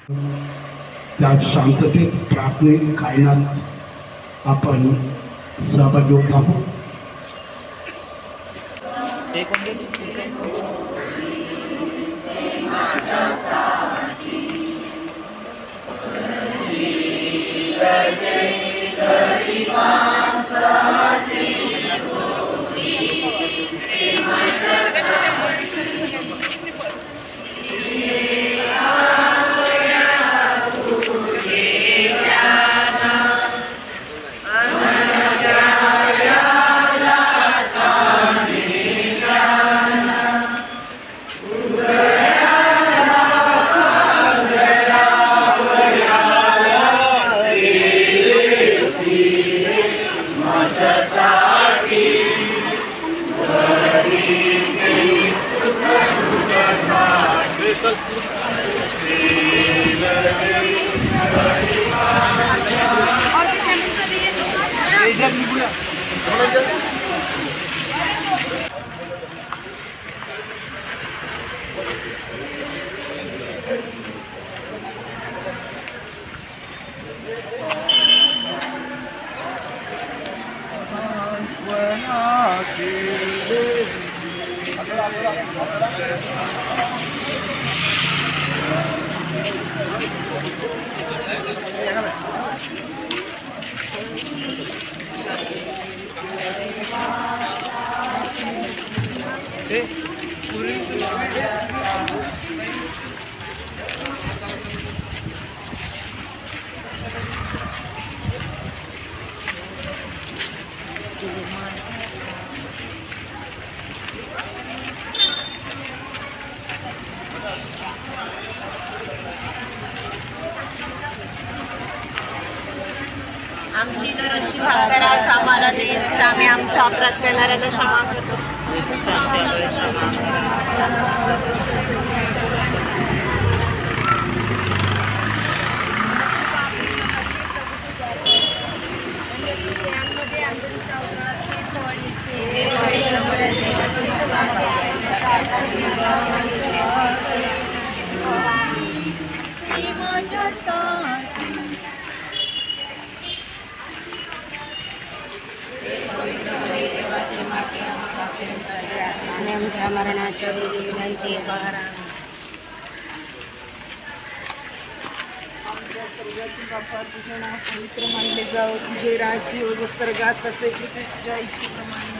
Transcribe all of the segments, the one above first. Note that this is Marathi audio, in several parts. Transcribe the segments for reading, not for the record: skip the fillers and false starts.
त्या शांततेत प्राथमिक गायनात आपण सहभागी होत आहोत. आमची दररोजची भाकर आज आम्हाला देईल असं आम्ही आमचा अपराध करणाऱ्याला क्षमा करतो. आणि आमच्या मरणाच्या वेळी विनंती करा. आमच्या स्वर्गातील बापा तुझे नाव पवित्र मानले जाओ, तुझे राज्य व स्वर्गात असे की तुझ्या इच्छेप्रमाणे.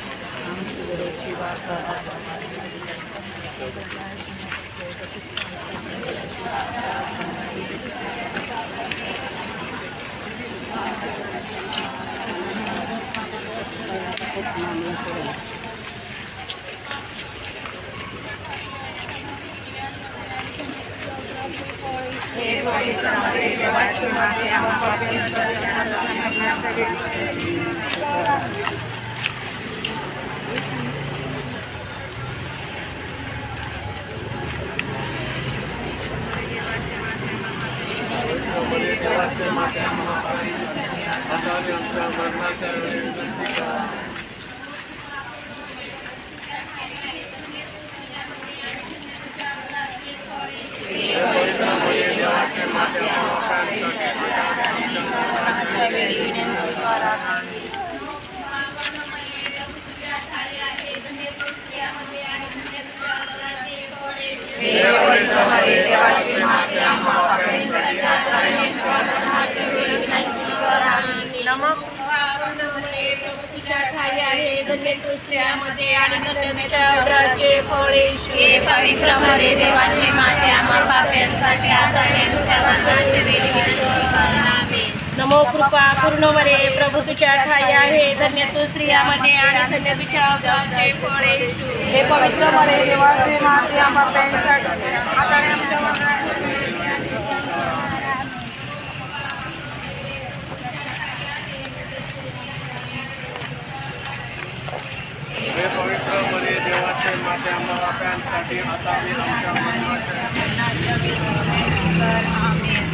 आमची दररोजची भाकर हे पवित्र देवाची माते आम्हाला हे पवित्र मरे देवाची माते आम्हा पाप्यांसाठी आता आणि आमच्या मरणाच्या वेळी विनंती करावी. नमो कृपा पूर्ण मरे प्रभू तुझ्या ठाई आहे, धन्य तू स्त्रियामध्ये आणि धन्य तुझ्या उदराचे फळ येशू. हे पवित्र मरे देवाची माते आम्हा पाप्यांसाठी आता आणि आमच्या मरणाच्या वेळी हे पवित्र मरे देवाचे माते आम्हा पाप्यांसाठी आता आणि आमच्या मरणाच्या वेळी विनंती कर. आमेन.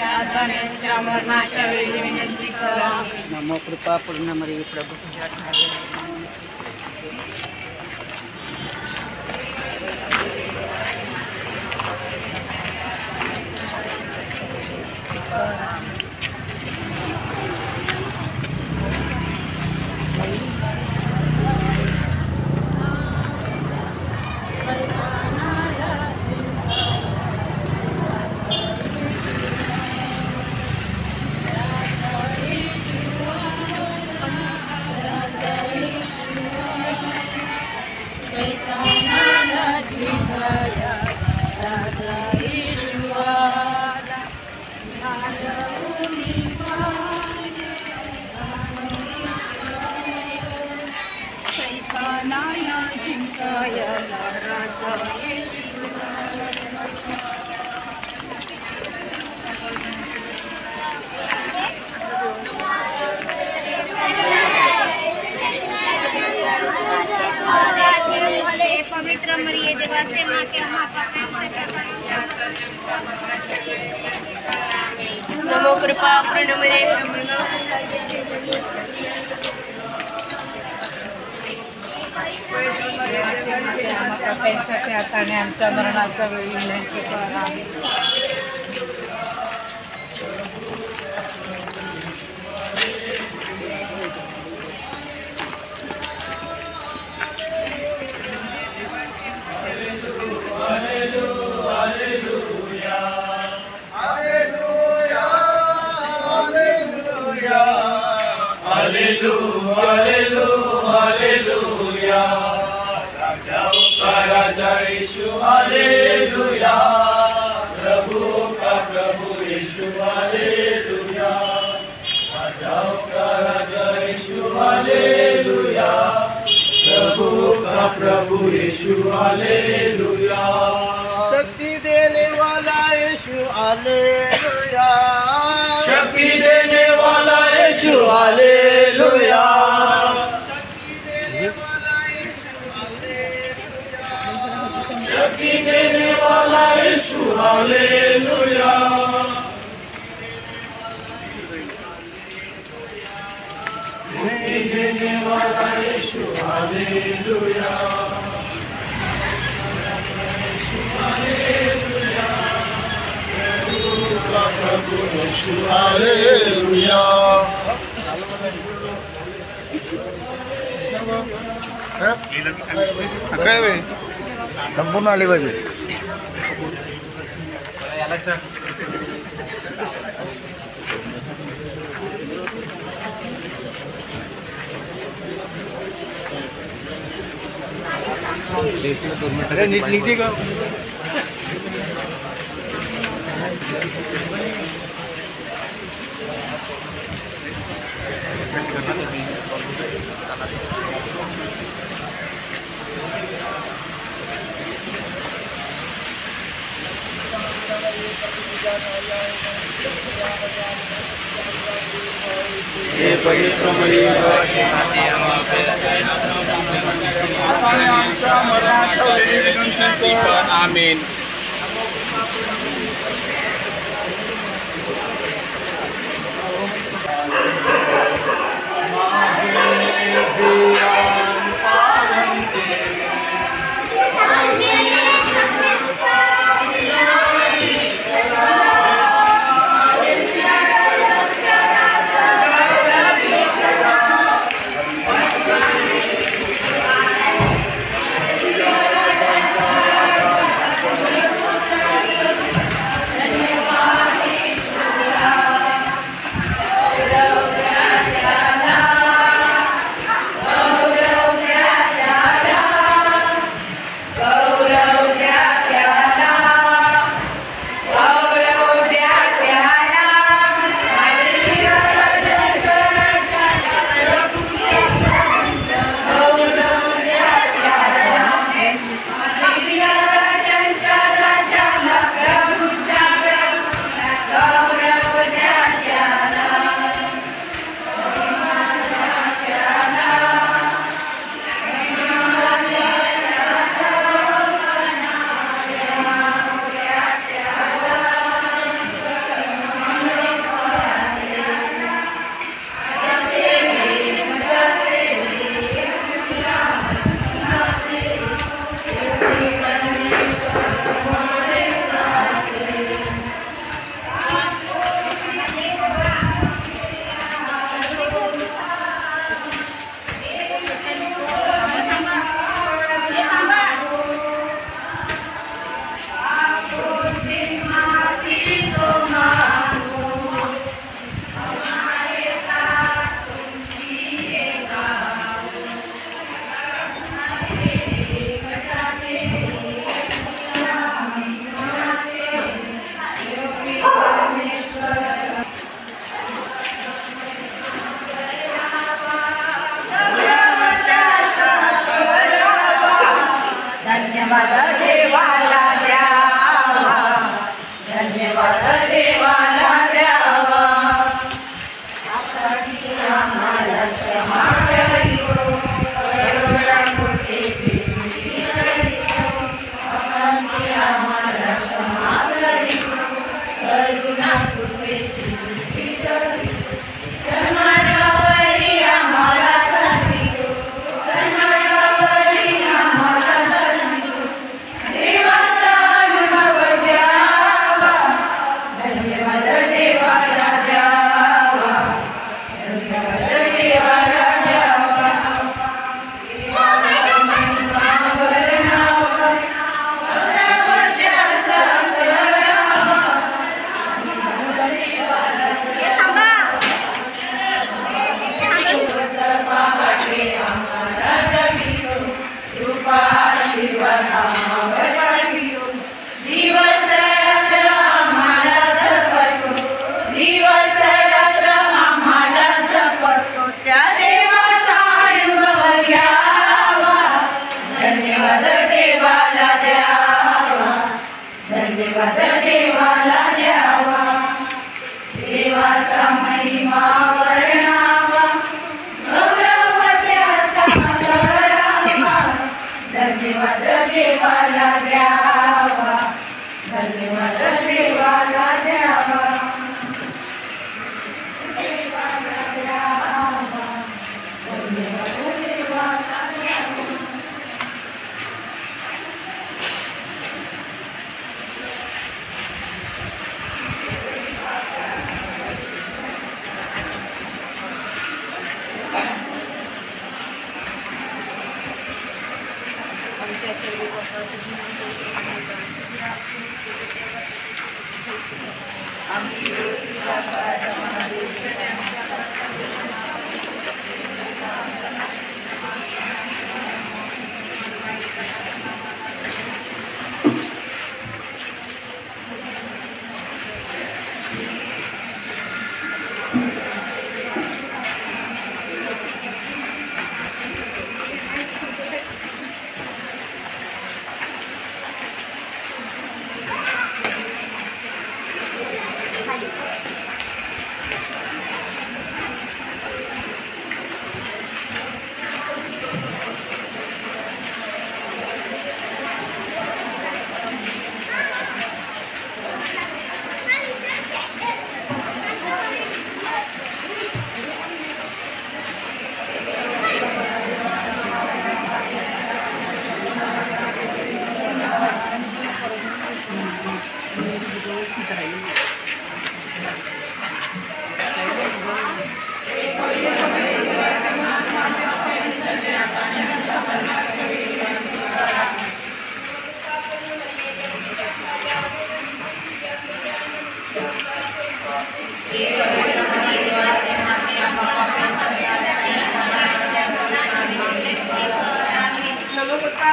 आमच्यासाठी आता आणि आमच्या मरणाच्या वेळी विनंती कर. आमेन. नमो कृपा पूर्ण मरिये प्रभु तुझ्या ठाई आहे. पवित्र मरिये देवाचे माते नमो कृपा पूर्ण मरिये पापांसाठी आता आणि आमच्या मरणाच्या वेळी विनंती कर. आमेन. राजा यीशु हालेलुया, प्रभु का प्रभु यीशु हालेलुया, राजाओं का राजा यीशु हालेलुया, प्रभु का प्रभु यीशु हालेलुया, शक्ति देने वाला यीशु हालेलुया, शक्ति देने वाला यीशु हालेलुया, शक्ति देने वाला यीशु हालेलुया, मुक्ति देने वाला यीशु हालेलुया, प्रभु यीशु हालेलुया, संपूर्ण आले पाहिजे. नीट निघते का? पवित्र मरिये आमच्या मरणाच्या वेळी विनंती कर. आमेन.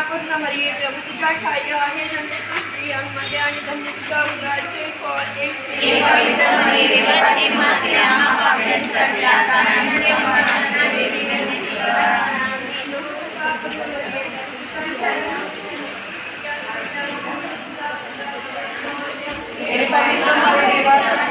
पूर्ण मरिये प्रभु तुझ्या ठाई आहे धन्य स्त्रियांमध्ये आणि धन्य तुझ्या उदराचे फळ येते पवित्र मरिये देवाची माते आम्हा पाप्यांसाठी आता आणि तेव्हा मरणाच्या वेळी विनंती कर. हे पवित्र मरिये देवाचा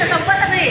संपवा सगळे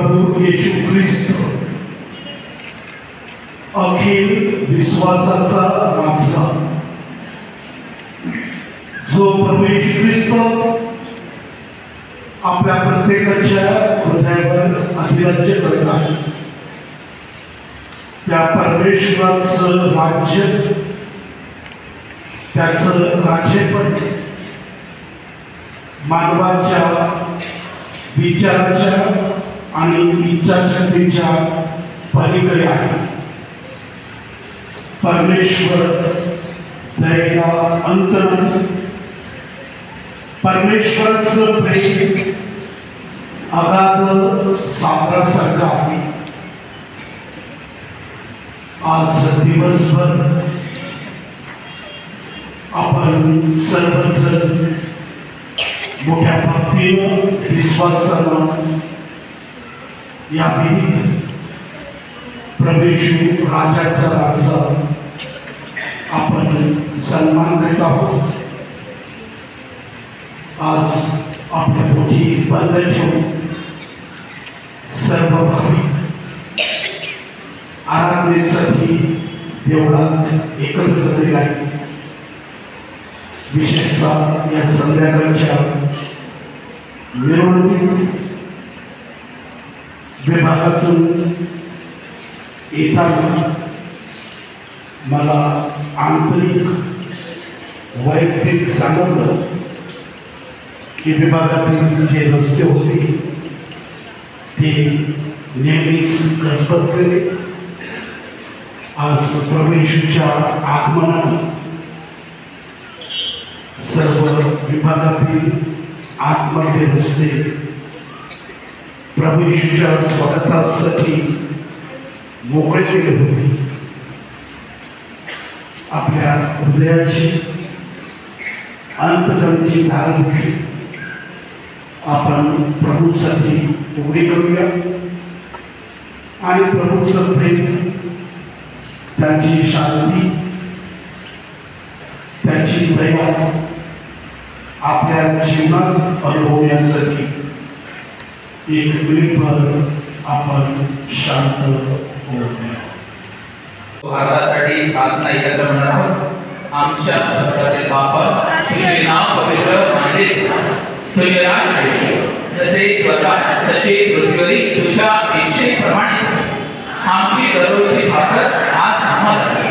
प्रभू येशू ख्रिस्त अखिल विश्वासाचा मागचा, जो प्रभू येशू ख्रिस्त आपल्या प्रत्येकाच्या हृदयावर अधिराज्य करत आहे, त्या परमेश्वराचं राज्य, त्याचं राज्यपण मानवाच्या विचाराच्या आणि इच्छाशक्तीच्या पलीकडे आहे. परमेश्वर दयेला अंत नाही. परमेश्वराचं प्रेम अगाध सागरासारखं आहे. आज दिवसभर आपण सर्वजण मोठ्या भक्तीनं विश्वासानं या विधीत प्रभू येशू राजाचा राजा आपण सन्मान करीत आहोत. आज आपल्या पोटी बंद ठेवून सर्व भाविक आराधनेसाठी देवळात एकत्र जमले आहेत. विशेषतः या संध्याकाळच्या मिरवणुकीत विभागातून येताना मला आंतरिक वैयक्तिक जाणवलं की विभागातील जे रस्ते होते ते नेहमीच गजबजलेले. आज प्रभू येशूच्या आगमनाने सर्व विभागातील आतमध्ये रस्ते प्रभू येशूच्या स्वागतासाठी मोकळे केले होते. आपल्या हृदयाची अंतकरणाची दार होती. आपण प्रभूसाठी उघडी करूया आणि प्रभूचं प्रेम, त्याची शांती, त्याची दया आपल्या जीवनात अनुभवण्यासाठी एक मिनिटभर आपण शांत होऊया. भारतासाठी प्रार्थना एकत्र म्हणणार आहोत. आमच्या स्वर्गातील बापा, तुझे नाव पवित्र मानलेस, तुझे राज्य जसे स्वर्गात तसे पृथ्वीवरील तुझ्या इच्छेप्रमाणे आमची दररोजची भाकर आज आम्हाला दे.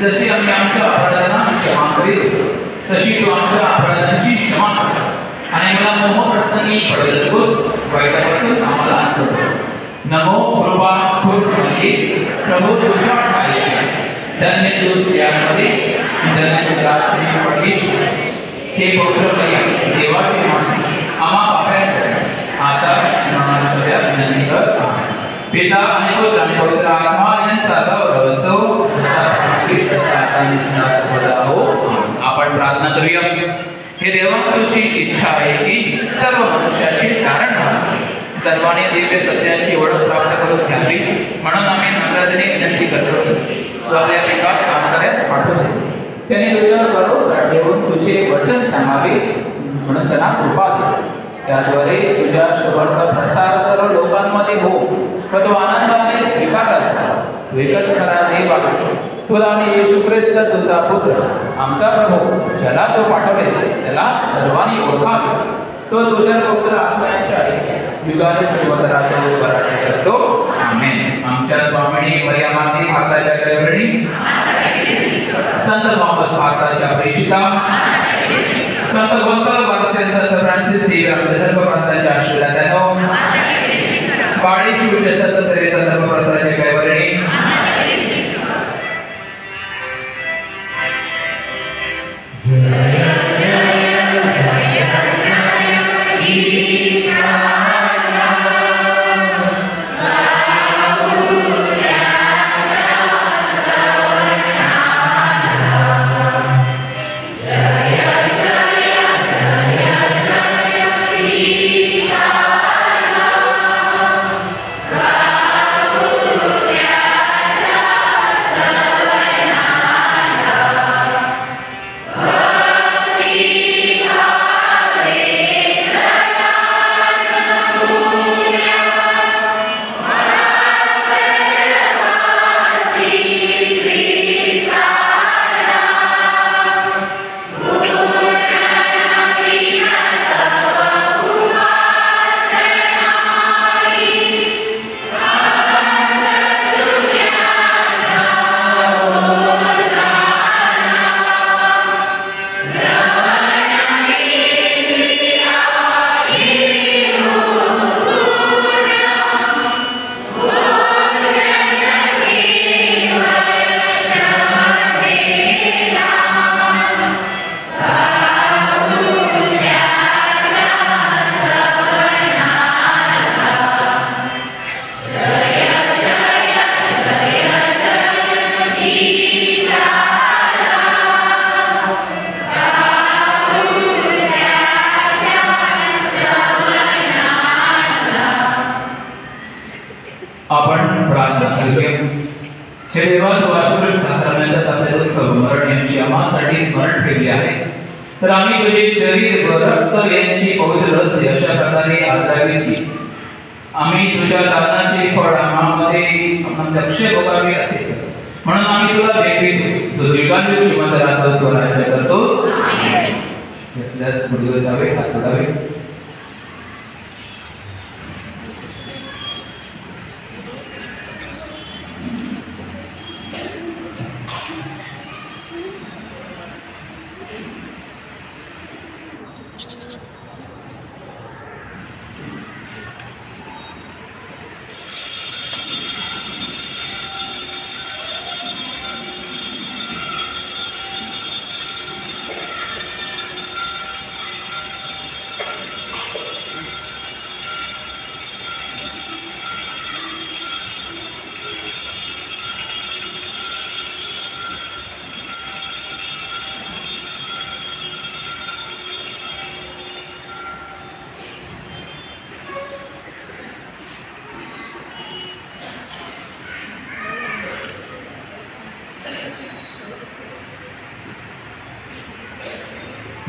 जसे आम्ही आमच्या अपराधांना क्षमा करीत तशी तू आमच्या अपराधांची क्षमा कर आणि मला मोह प्रसंगी पडत नकोस, वाईटापासून आम्हाला सोडव. नमो कृपा पूर्ण प्रभू तुझ्या ठाई धन्य तू स्त्रियांमध्ये धन्य तुझ्याची परमेश्वर. हे पवित्रमय देवाचे मान आम्हा पापांसाठी आता मरणाच्या विनंती कर. पिता आणि पुत्र आणि पवित्र आत्मा यांचा गौरव असो तसा हो. आपण प्रार्थना करूया. हे देवा, तुझी इच्छा आहे की सर्व मनुष्याचे कारण व्हावे, सर्वांनी दिव्य सत्याची ओळख प्राप्त करून घ्यावी. म्हणून आम्ही नम्रतेने विनंती करतो की तू आपल्या पिकात काम करण्यास पाठवून दे. त्यांनी तुझ्यावर भरोसा ठेवून तुझे वचन सांगावे म्हणून त्यांना कृपा दे. त्याद्वारे तुझ्या शोभाचा प्रसार सर्व लोकांमध्ये हो व तो आनंदाने स्वीकारला जावा. एकच खरा देव आहेस, तुला आणि येशू ख्रिस्त तुझा पुत्र आमचा प्रभू, ज्याला तो पाठवलेस त्याला सर्वांनी ओळखावे. तो तुझ्या पुत्र आत्म्याच्या युगाने जीवत राहतो, राज्य करतो. आमेन. आमच्या स्वामिनी मरियमाती भारताच्या कैवरणी, संत थॉमस भारताच्या प्रेषिता, संत गोन्झालो गार्सिया, संत फ्रान्सिस झेवियर धर्मप्रांताच्या आशीर्वादाने, बाळेश्वरच्या संत तेरेसा धर्मप्रसाराच्या कैवरणी, हे देवा तू आशीर्वाद साकारण्यात आपल्या दुःख मरण यांची आम्हासाठी स्मरण ठेवले आहेस, तर आम्ही तुझे शरीर व रक्त यांची पवित्र रहस्य अशा प्रकारे आदरावी की आम्ही तुझ्या दानाचे फळ आम्हामध्ये अक्षय भोगावे असेल, म्हणून आम्ही तुला भेटतो. तू युगांत श्रीमंत राहतोस व राज्य करतोस. असल्यास पुढे जावे, हात जोडावे.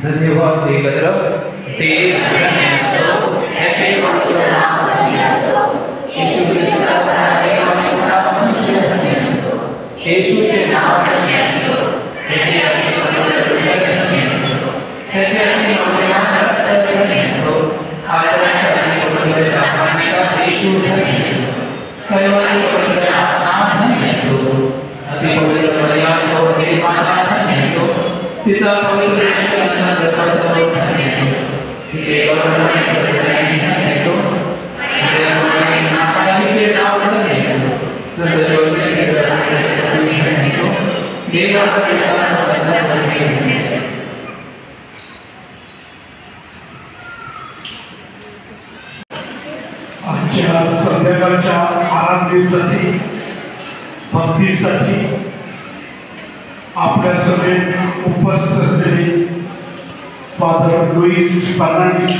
धन्यवाद एकत्र ते पिता पवित्र आजच्या संध्याकाळच्या आराधनेसाठी भक्तीसाठी आपल्या सभेत उपस्थित असलेले फादर लुईस फर्नांडिस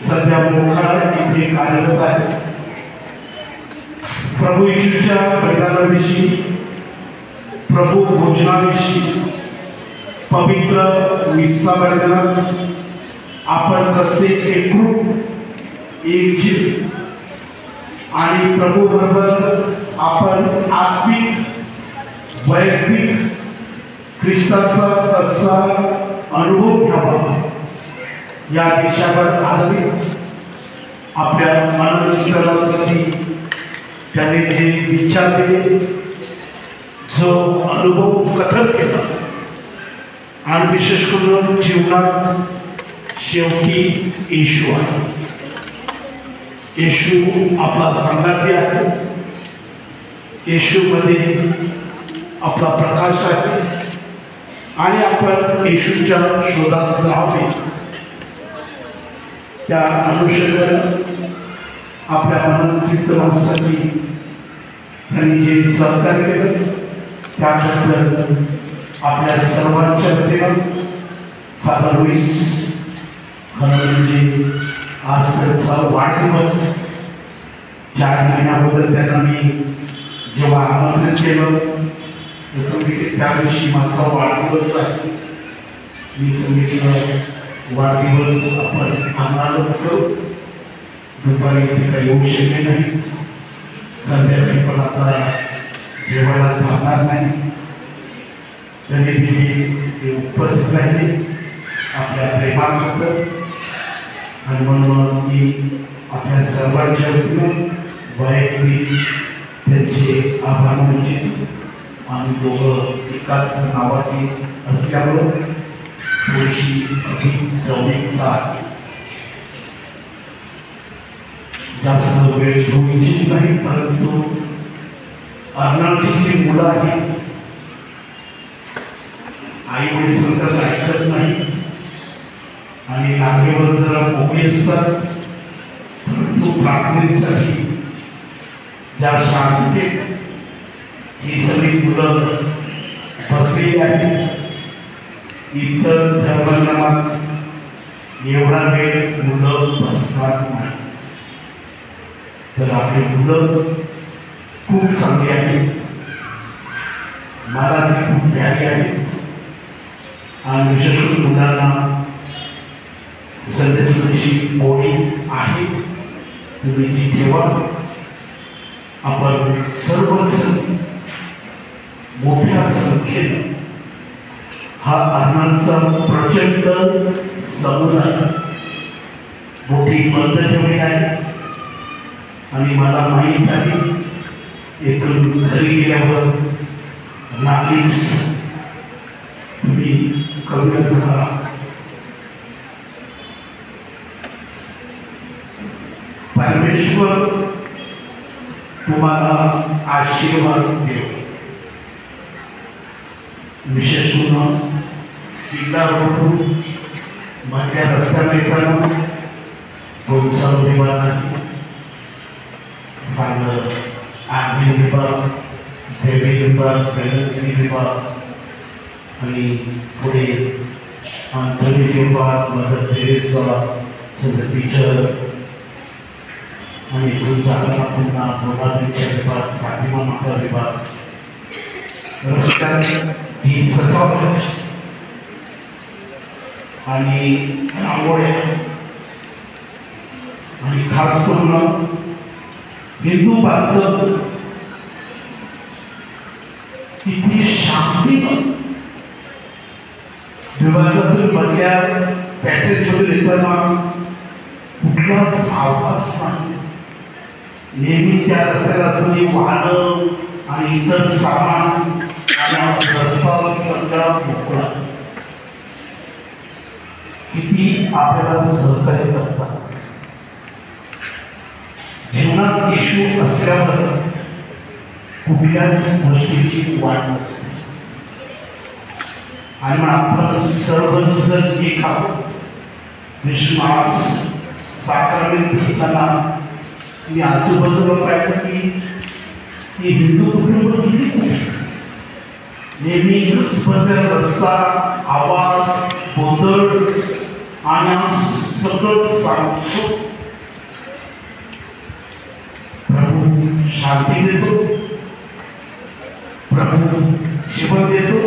सध्या मोखाडा येथे कार्यरत आहे. प्रभू येशूच्या बलिदानाविषयी, प्रभू भोजनाविषयी, पवित्र मिस्सा बलिदानात आपण कसे एकरूप एकजीव आणि प्रभू बरोबर आपण आत्मिक वैयक्तिक ख्रिस्ताचा कसा अनुभव घ्यावा या विषयावर आधारित आपल्या मनोचिंतनासाठी त्याने जे विचार केले, जो अनुभव कथन केला आणि विशेष करून जीवनात शेवटी येशू आहे. येशू आपला संगाती आहे. येशूमध्ये आपला प्रकाश आहे आणि आपण येशूच्या शोधात राहावे. त्या अनुषंगाने आपल्या मनोचिंतनासाठी त्यांनी जे सहकार्य केलं त्याबद्दल आपल्या सर्वांच्या वतीनं फादर लुईस म्हणजे आज त्यांचा वाढदिवस 4 महिन्याबद्दल त्यांना मी जेव्हा आमंत्रित केलं तर सांगितले त्या दिवशी माझा वाढदिवस आहे. मी सांगितलं वाढदिवस आपण आनंदाच करू, दुपारी इथे काही येऊ शकले नाही, संध्याकाळी पण आता जेवायला थांबणार नाही. त्यांनी ते उपस्थित राहिले आपल्या प्रेमाबद्दल आणि म्हणून मी आपल्या सर्वांच्या वतीनं वैयक्तिक त्यांचे आभार मानतो. आम्ही दोघं एकाच नावाचे असल्यामुळं थोडीशी अधिक जवळीकता आहे. जास्त वेळ घेऊ इच्छित नाही, परंतु अर्नाळची जी मुलं आहेत आई वडील सांगतात ऐकत नाहीत आणि लागेवर जरा मोकळी असतात, परंतु प्रार्थनेसाठी ज्या शांततेत ही सगळी मुलं बसलेली आहेत, इतर धर्मक्रमात एवढा वेळ मुलं बसणार नाही. तर आपली मुलं खूप चांगली आहेत. मला ती खूप प्यारी आहेत आणि विशेष करून मुलांना संदेशाची ओळी आहे, तुम्ही ती ठेवा. आपण सर्वच मोठ्या संख्येने हा अर्नाळचा प्रचंड समुदाय मोठी बंद ठेवली आहे आणि मला माहीत आहे येथून घरी गेल्यावर नक्कीच तुम्ही कमी असणार. परमेश्वर तुम्हाला आशीर्वाद देव. विशेष करून किल्ला रोड मधल्या रस्त्यावर येताना दोन विभाग आहे, फादर आर्मी विभाग, झेवियर विभाग, बेलगिरी विभाग आणि पुढे अंथोनी विभाग, मदर तेरेसा, संत पीटर आणि इथून जाताना पुन्हा मोलाबीच्या विभाग, फातिमा माता विभाग. रस्त्यात ही सजावट आणि रांगोळ्या आणि खास करून हिंदू बांधव किती शांतीनं विभागातील मधल्या पॅसेजमध्ये येताना कुठलाच आवाज नाही. नेहमी त्या रस्त्याला असणारी वाहनं आणि इतर सामान आणि रस्ता सगळा मोकळा. किती आपल्याला सहकार्य करतात. जीवनात येशू असल्यावर कुठल्याच गोष्टीची वाट नसते आणि मग आपण सर्वजण एक आहोत. विश्वास साकारमेंट घेताना मी आजूबाजूला पाहिलं की हिंदू कुटुंब किती नेहमी रस्ता, आवाज, गोंधळ आणि सगळं सांगतो. प्रभू शांती देतो, प्रभू जीवन देतो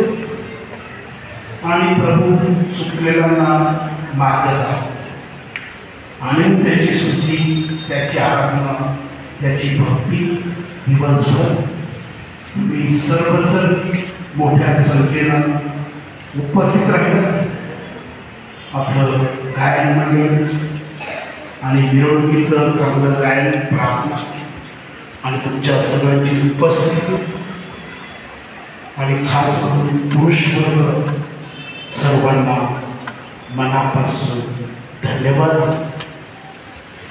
आणि प्रभू चुकलेल्यांना मार्ग दाखवतो. आणि त्याची स्तुती, त्याची आराधना, त्याची भक्ती दिवसभर तुम्ही सर्वजण मोठ्या संख्येनं उपस्थित राहिलात. आपलं गायन मंडळ आणि मिरवणुकीतलं चांगलं गायन, प्रार्थना आणि तुमच्या सगळ्यांची उपस्थिती आणि खास करून पुरुष वर्ग सर्वांना मनापासून धन्यवाद.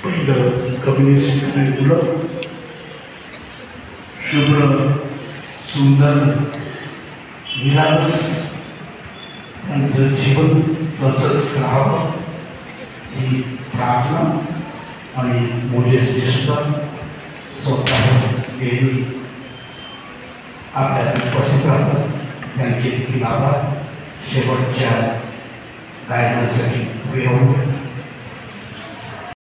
पहिलं कम्युनिस्ट मुलं शुभ्र सुंदर निरागस त्यांचं जीवन तसंच राहावं ही प्रार्थना आणि मोजेसजी सुद्धा स्वतः नेहमी आपल्या उपस्थित राहतात. त्यांचे देखील आभार. शेवटच्या गायनासाठी वेळ